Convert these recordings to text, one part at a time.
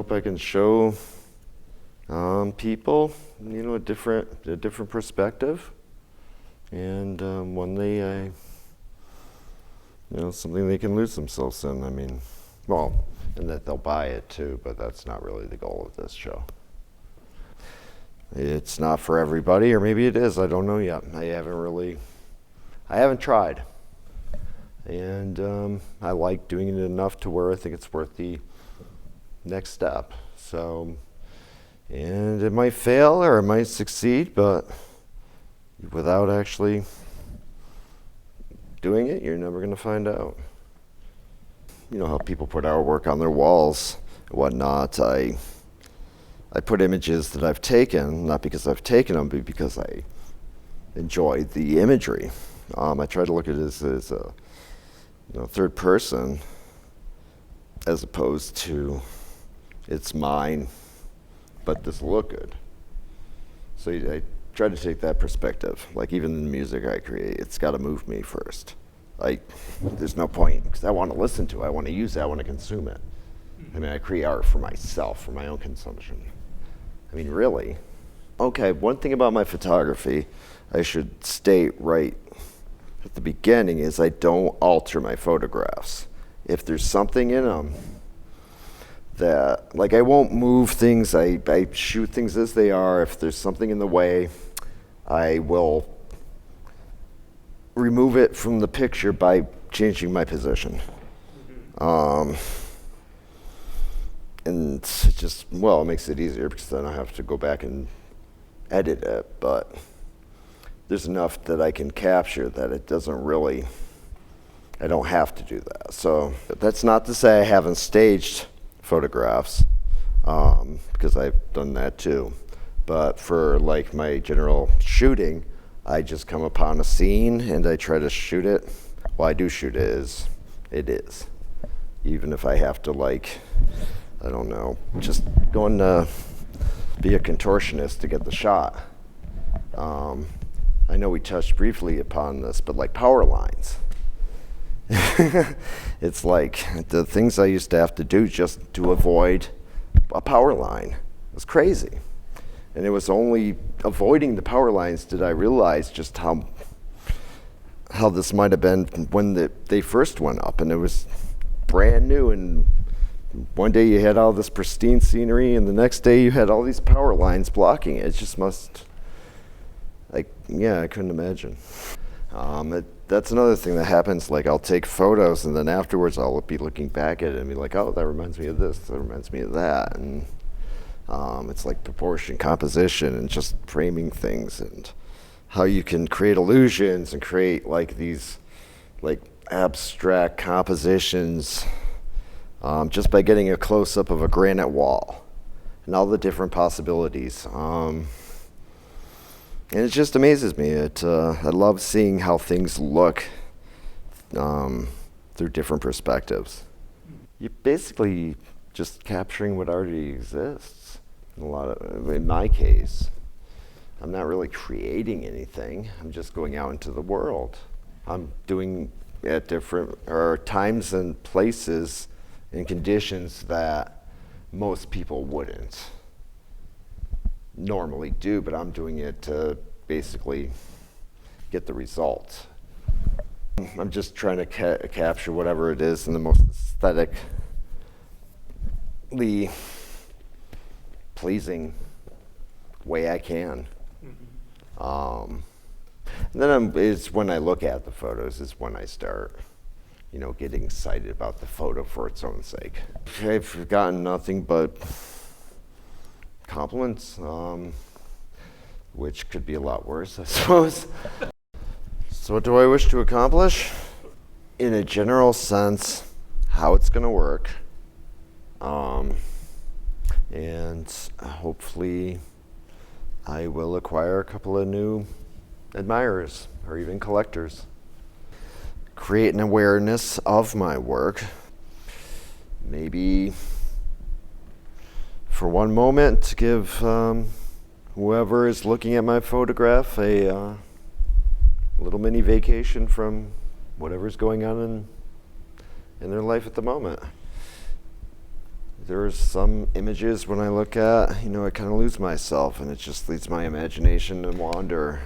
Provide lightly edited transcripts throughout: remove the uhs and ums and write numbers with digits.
hope I can show people, a different perspective, and one day something they can lose themselves in. And that they'll buy it too, but that's not really the goal of this show. It's not for everybody, or maybe it is, I don't know yet. I haven't tried. And I like doing it enough to where I think it's worth the next step. So, and it might fail or it might succeed, but without actually doing it, you're never going to find out. You know how people put artwork on their walls and whatnot. I put images that I've taken, not because I've taken them, but because I enjoy the imagery. I try to look at it as a third person, as opposed to it's mine, but does it look good? So I try to take that perspective. Like even in the music I create, it's got to move me first. There's no point, because I want to listen to it, I want to use it, I want to consume it. I create art for myself, for my own consumption. Really. Okay, one thing about my photography I should state right at the beginning is I don't alter my photographs. If there's something in them that, I won't move things, I shoot things as they are. If there's something in the way, I will remove it from the picture by changing my position. And it just, it makes it easier because then I have to go back and edit it, but there's enough that I can capture that it doesn't really, I don't have to do that. So that's not to say I haven't staged photographs, because I've done that too. But for my general shooting, I just come upon a scene and I try to shoot it. Well, I do shoot it as it is. Even if I have to just going to be a contortionist to get the shot. I know we touched briefly upon this, but power lines. It's the things I used to have to do just to avoid a power line. It was crazy. And it was only avoiding the power lines did I realize just how this might have been when they first went up, and it was brand new, and one day you had all this pristine scenery and the next day you had all these power lines blocking it. It just must, I couldn't imagine. That's another thing that happens. I'll take photos and then afterwards I'll be looking back at it and be like, oh, that reminds me of this, that reminds me of that. And it's proportion, composition, and just framing things, and how you can create illusions and create these abstract compositions just by getting a close-up of a granite wall and all the different possibilities. And it just amazes me. I love seeing how things look through different perspectives. You're basically just capturing what already exists. In my case, I'm not really creating anything. I'm just going out into the world. I'm doing at different times and places and conditions that most people wouldn't normally do, but I'm doing it to basically get the result. I'm just trying to capture whatever it is in the most aesthetically pleasing way I can. And then it's when I look at the photos is when I start, getting excited about the photo for its own sake. I've gotten nothing but compliments, which could be a lot worse, I suppose. So what do I wish to accomplish? In a general sense, how it's going to work. And hopefully I will acquire a couple of new admirers or even collectors. Create an awareness of my work. Maybe for one moment to give whoever is looking at my photograph a little mini vacation from whatever's going on in their life at the moment. there's some images when I look at, I kind of lose myself, and it just leads my imagination to wander.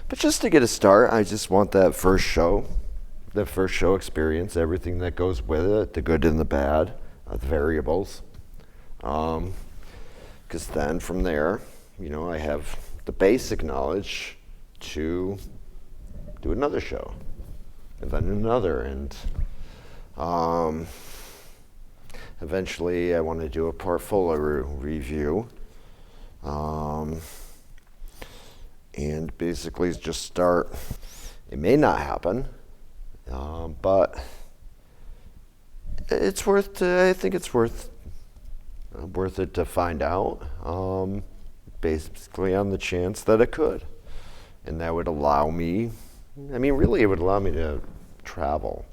But just to get a start, I just want that first show experience, everything that goes with it, the good and the bad, the variables. Because then from there, I have the basic knowledge to do another show, and then another, and eventually I want to do a portfolio review, and basically just start. It may not happen, but it's I think it's worth it to find out, basically on the chance that it could. And that would allow me, really it would allow me to travel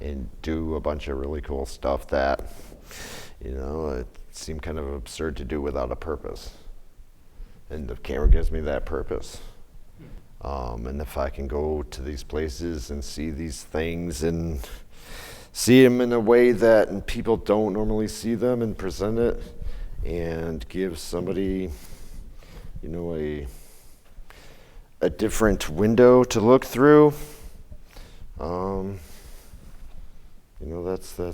and do a bunch of really cool stuff that, it seemed kind of absurd to do without a purpose. And the camera gives me that purpose. And if I can go to these places and see these things and see them in a way that people don't normally see them, and present it and give somebody, a different window to look through, that's I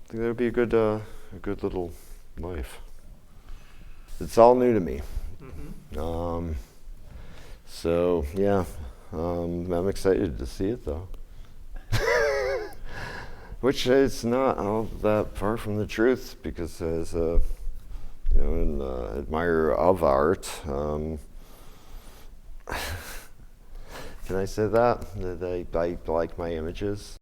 think that would be a good little life. It's all new to me. Mm-hmm. So yeah, I'm excited to see it though. Which is not all that far from the truth, because as an admirer of art, can I say that I like my images?